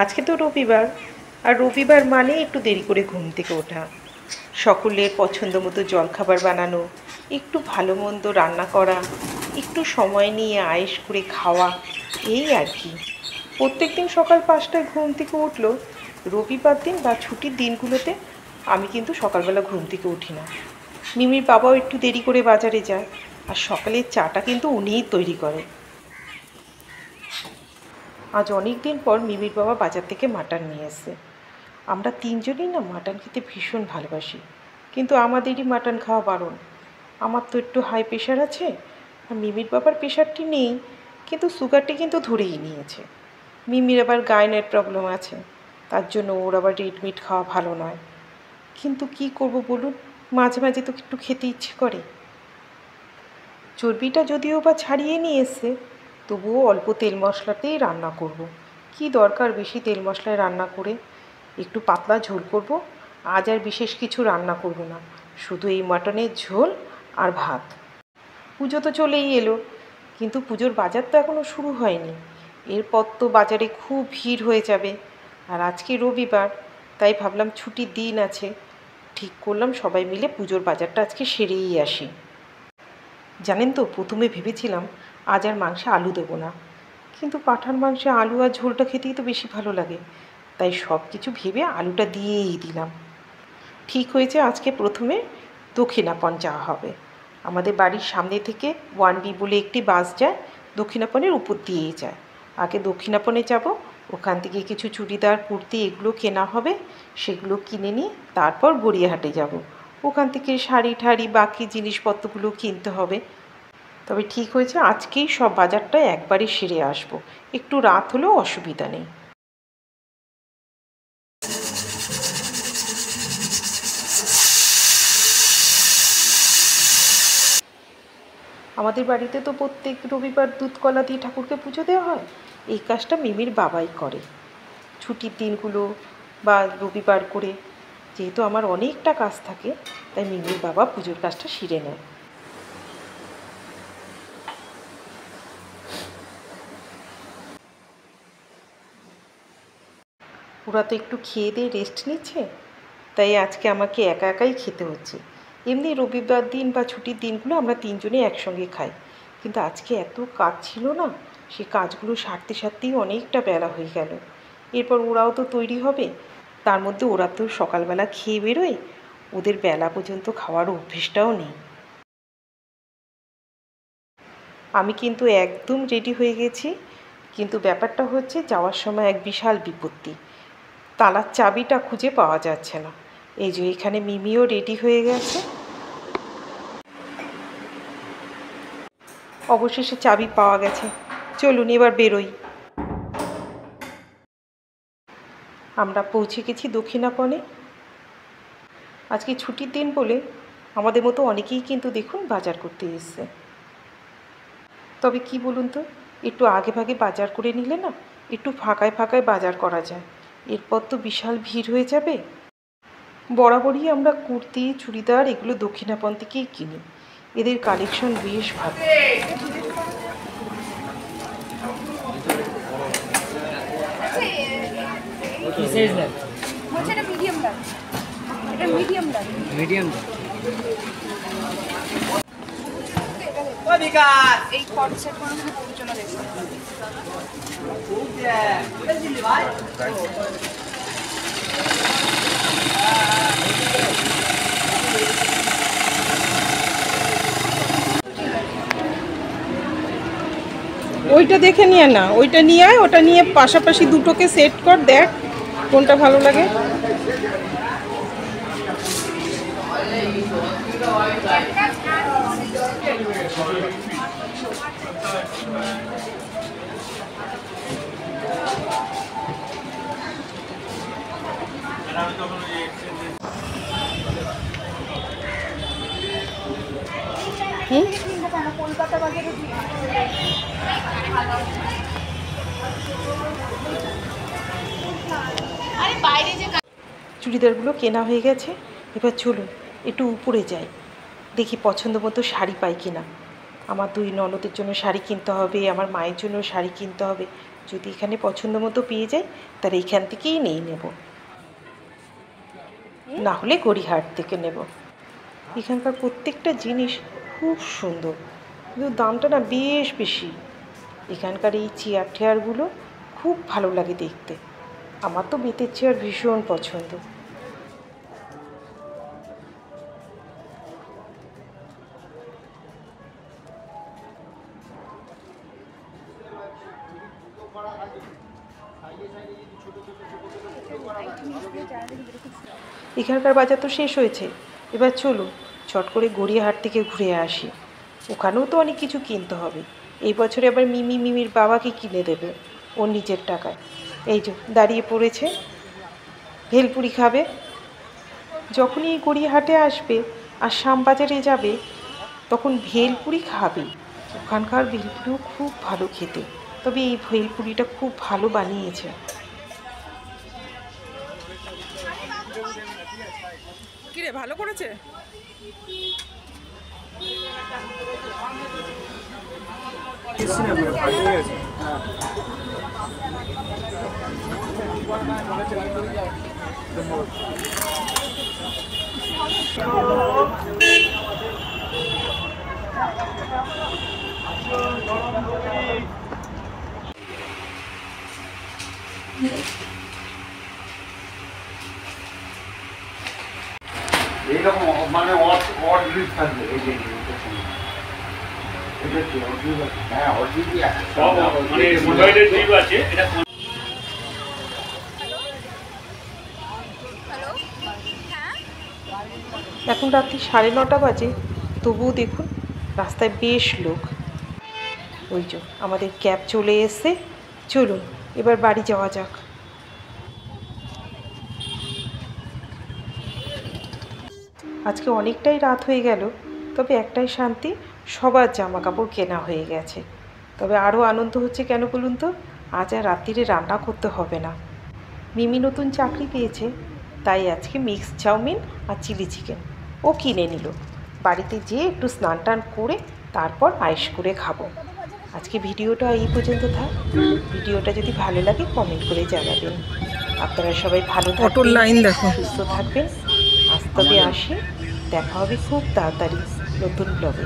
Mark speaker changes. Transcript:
Speaker 1: আজকে তো রবিবার, আর রবিবার মানে একটু দেরি করে ঘুম থেকে ওঠা, সকলের পছন্দ মতো জলখাবার বানানো, একটু ভালো মন্দ রান্না করা, একটু সময় নিয়ে আয়েশ করে খাওয়া, এই আর কি। প্রত্যেক দিন সকাল 5টায় ঘুম থেকে উঠলো, রবিবার দিন বা ছুটির দিনগুলোতে আমি কিন্তু সকালবেলা ঘুম থেকে উঠি না। মিমির বাবাও একটু দেরি করে বাজারে যায়, আর সকালের চাটা কিন্তু উনিই তৈরি করে। আজ অনেক দিন পর মিমির বাবা বাজার থেকে মাটন নিয়ে এসেছে। আমরা তিনজনই না মাটন খেতে ভীষণ ভালোবাসি, কিন্তু আমাদেরই মাটন খাওয়া বারণ। আমার তো একটু হাই প্রেশার আছে, আর মিমির বাবার প্রেশারটি নেই, কিন্তু সুগারটি কিন্তু ধরেই নিয়েছে। মিমির আবার গাইনের প্রবলেম আছে, তার জন্য ওর আবার রেড মিট খাওয়া ভালো নয়। কিন্তু কি করব বলুন, মাঝে মাঝে তো একটু খেতে ইচ্ছে করে। চর্বিটা যদিও বা ছাড়িয়ে নিয়ে এসছে, তবুও অল্প তেল মশলাতেই রান্না করব। কি দরকার বেশি তেল মশলায় রান্না করে, একটু পাতলা ঝোল করব। আজ আর বিশেষ কিছু রান্না করব না, শুধু এই মাটনের ঝোল আর ভাত। পুজো তো চলেই এলো, কিন্তু পুজোর বাজার তো এখনও শুরু হয়নি। এরপর তো বাজারে খুব ভিড় হয়ে যাবে। আর আজকে রবিবার, তাই ভাবলাম ছুটির দিন আছে, ঠিক করলাম সবাই মিলে পুজোর বাজারটা আজকে সেরেই আসি। জানেন তো, প্রথমে ভেবেছিলাম আজ আর মাংসে আলু দেবো না, কিন্তু পাঁঠার মাংসে আলু আর ঝোলটা খেতেই তো বেশি ভালো লাগে, তাই সব কিছু ভেবে আলুটা দিয়েই দিলাম। ঠিক হয়েছে, আজকে প্রথমে দক্ষিণাপন যাওয়া হবে। আমাদের বাড়ির সামনে থেকে 1B বলে একটি বাস যায়, দক্ষিণাপনের উপর দিয়েই যায়। আগে দক্ষিণাপনে যাব, ওখান থেকে কিছু চুড়িদার কুর্তি এগুলো কেনা হবে, সেগুলো কিনে নিয়ে তারপর গড়িয়াহাটে যাব। ওখান থেকে শাড়ি ঠাড়ি বাকি জিনিসপত্রগুলো কিনতে হবে। তবে ঠিক হয়েছে আজকেই সব বাজারটা একবারে সেরে আসব, একটু রাত হলেও অসুবিধা নেই। আমাদের বাড়িতে তো প্রত্যেক রবিবার দুধ কলা দিয়ে ঠাকুরকে পুজো দেওয়া হয়। এই কাজটা মিমির বাবাই করে ছুটির দিনগুলো বা রবিবার করে। যেহেতু আমার অনেকটা কাজ থাকে, তাই মিমির বাবা পুজোর কাজটা সেরে নেয়। ওরা তো একটু খেয়ে দিয়ে রেস্ট নিচ্ছে, তাই আজকে আমাকে একা একাই খেতে হচ্ছে। এমনি রবিবার দিন বা ছুটির দিনগুলো আমরা তিনজনে একসঙ্গে খাই, কিন্তু আজকে এত কাজ ছিল না, সে কাজগুলো সারতে সারতেই অনেকটা বেলা হয়ে গেল। এরপর ওরাও তো তৈরি হবে, তার মধ্যে ওরা তো সকালবেলা খেয়ে বেরোয়, ওদের বেলা পর্যন্ত খাওয়ার অভ্যেসটাও নেই। আমি কিন্তু একদম রেডি হয়ে গেছি, কিন্তু ব্যাপারটা হচ্ছে যাওয়ার সময় এক বিশাল বিপত্তি। তালার চাবিটা খুঁজে পাওয়া যাচ্ছে না। এই যে এখানে মিমিও রেডি হয়ে গেছে। অবশেষে চাবি পাওয়া গেছে, চলুন এবার বেরোই। আমরা পৌঁছে গেছি দক্ষিণাপনে। আজকে ছুটির দিন বলে আমাদের মতো অনেকেই কিন্তু দেখুন বাজার করতে এসছে। তবে কি বলুন তো, একটু আগে ভাগে বাজার করে নিলে না একটু ফাঁকায় ফাঁকায় বাজার করা যায়, এরপর তো বিশাল ভিড় হয়ে যাবে। বরাবরই আমরা কুর্তি চুড়িদার এগুলো দক্ষিণাপন থেকেই কিনি, এদের কালেকশন বেশ ভালো।
Speaker 2: এই খরচা কোনো পরিচালনা
Speaker 1: ওইটা দেখে নিয়ে না, ওইটা নিয়ে আয়, ওটা নিয়ে পাশাপাশি দুটোকে সেট কর, দেখ কোনটা ভালো লাগে।
Speaker 2: কলকাতা বাজারে
Speaker 1: চুড়িদারগুলো কেনা হয়ে গেছে, এবার চলুন একটু উপরে যাই, দেখি পছন্দ মতো শাড়ি পাই কিনা। আমার দুই ননদের জন্য শাড়ি কিনতে হবে, আমার মায়ের জন্য শাড়ি কিনতে হবে, যদি এখানে পছন্দ মতো পেয়ে যাই তাহলে এইখান থেকেই নিয়ে নেব, না হলে গড়িয়াহাট থেকে নেব। এখানকার প্রত্যেকটা জিনিস খুব সুন্দর, কিন্তু দামটা না বেশ বেশি। এখানকার এই চেয়ার টেয়ারগুলো খুব ভালো লাগে দেখতে। আমার তো বেতের চেয়ার ভীষণ পছন্দ। এখানকার বাজার তো শেষ হয়েছে, এবার চলুন চট করে গড়িয়াহাট থেকে ঘুরে আসি। ওখানেও তো অনেক কিছু কিনতে হবে। এই বছরে আবার মিমির বাবাকে কিনে দেবে ওর নিজের টাকায়। এই যে দাঁড়িয়ে পড়েছে, ভেলপুরি খাবে। যখনই এই গড়িয়াহাটে আসবে আর শ্যামবাজারে যাবে তখন ভেলপুরি খাবে। ওখানকার ভেলপুরিও খুব ভালো খেতে, তবে এই ভেলপুরিটা খুব ভালো বানিয়েছে।
Speaker 2: কিরে ভালো করেছে?
Speaker 3: এইরকম মানে অড লিস্ট থাকবে এই যে এটা কি অড? হ্যাঁ অড লিস্টই আছে, সব মানে মোবাইলের ডিপ আছে এটা।
Speaker 1: এখন রাত্রি 9:30 বাজে, তবুও দেখুন রাস্তায় বেশ লোক। ওই যে আমাদের ক্যাব চলে এসে, চলুন এবার বাড়ি যাওয়া যাক। আজকে অনেকটাই রাত হয়ে গেল, তবে একটাই শান্তি, সবার জামা কাপড় কেনা হয়ে গেছে। তবে আরও আনন্দ হচ্ছে কেন বলুন তো, আজ আর রাত্রিরে রান্না করতে হবে না। মিমি নতুন চাকরি পেয়েছে, তাই আজকে মিক্স চাউমিন আর চিলি চিকেন ও কিনে নিল। বাড়িতে যেয়ে একটু স্নান টান করে তারপর আয়েশ করে খাবো। আজকে ভিডিওটা এই পর্যন্ত থাক। ভিডিওটা যদি ভালো লাগে কমেন্ট করে জানাবেন। আপনারা সবাই ভালো থাকবেন,
Speaker 2: লাইন দেখো।
Speaker 1: সুস্থ থাকবেন। আজ তবে আসি, দেখা হবে খুব তাড়াতাড়ি নতুন ব্লগে।